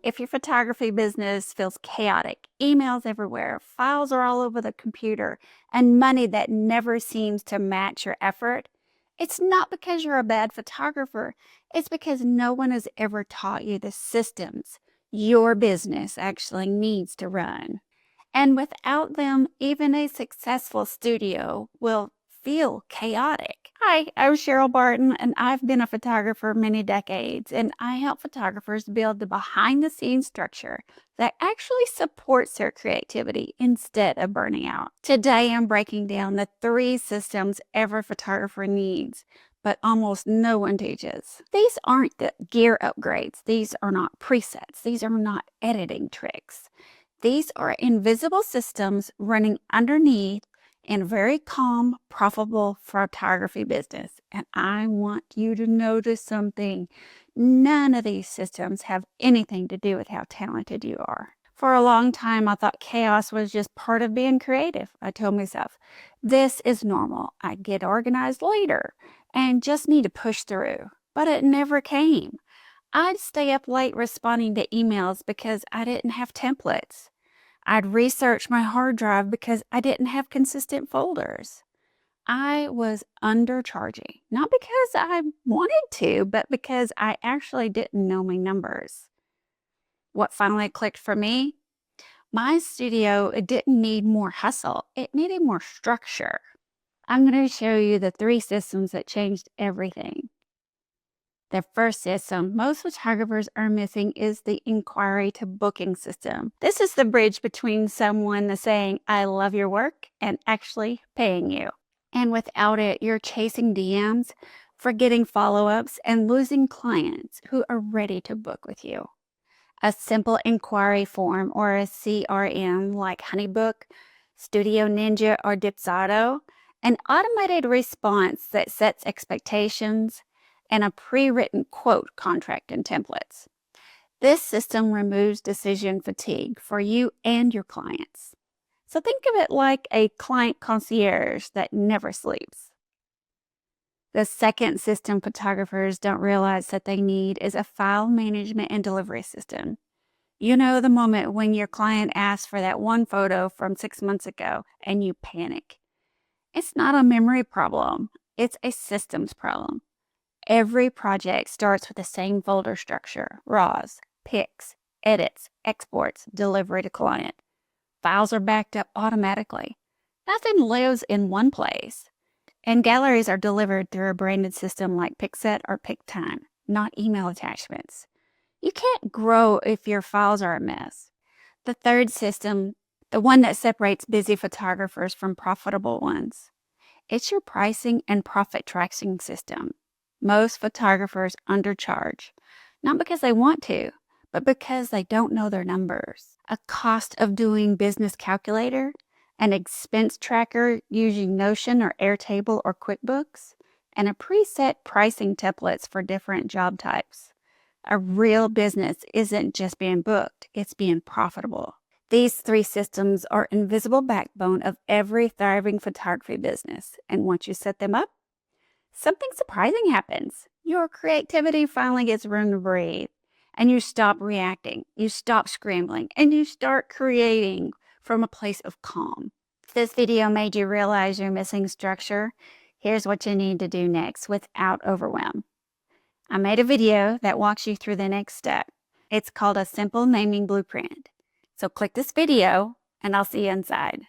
If your photography business feels chaotic, emails everywhere, files are all over the computer, and money that never seems to match your effort, it's not because you're a bad photographer. It's because no one has ever taught you the systems your business actually needs to run. And without them, even a successful studio will feel chaotic. Hi, I'm Cheryl Barton, and I've been a photographer many decades, and I help photographers build the behind the scenes structure that actually supports their creativity instead of burning out. Today, I'm breaking down the 3 systems every photographer needs, but almost no one teaches. These aren't the gear upgrades. These are not presets. These are not editing tricks. These are invisible systems running underneath in a very calm, profitable photography business. And I want you to notice something. None of these systems have anything to do with how talented you are. For a long time, I thought chaos was just part of being creative. I told myself, this is normal. I get organized later and just need to push through. But it never came. I'd stay up late responding to emails because I didn't have templates. I'd research my hard drive because I didn't have consistent folders. I was undercharging, not because I wanted to, but because I actually didn't know my numbers. What finally clicked for me? My studio, it didn't need more hustle. It needed more structure. I'm going to show you the 3 systems that changed everything. The first system most photographers are missing is the inquiry to booking system. This is the bridge between someone saying, I love your work, and actually paying you. And without it, you're chasing DMs, forgetting follow-ups, and losing clients who are ready to book with you. A simple inquiry form or a CRM like HoneyBook, Studio Ninja, or Dipsado, an automated response that sets expectations, and a pre-written quote contract and templates. This system removes decision fatigue for you and your clients. So think of it like a client concierge that never sleeps. The second system photographers don't realize that they need is a file management and delivery system. You know the moment when your client asks for that one photo from 6 months ago and you panic. It's not a memory problem, it's a systems problem. Every project starts with the same folder structure: RAWs, pics, edits, exports, delivery to client. Files are backed up automatically. Nothing lives in one place. And galleries are delivered through a branded system like Pixet or PicTime, not email attachments. You can't grow if your files are a mess. The third system, the one that separates busy photographers from profitable ones, it's your pricing and profit tracking system. Most photographers undercharge, not because they want to, but because they don't know their numbers. A cost of doing business calculator, an expense tracker using Notion or Airtable or QuickBooks, and a preset pricing templates for different job types. A real business isn't just being booked, it's being profitable. These 3 systems are invisible backbone of every thriving photography business, and once you set them up, something surprising happens. Your creativity finally gets room to breathe, and you stop reacting, you stop scrambling, and you start creating from a place of calm. If this video made you realize you're missing structure, here's what you need to do next without overwhelm. I made a video that walks you through the next step. It's called a simple naming blueprint. So click this video, and I'll see you inside.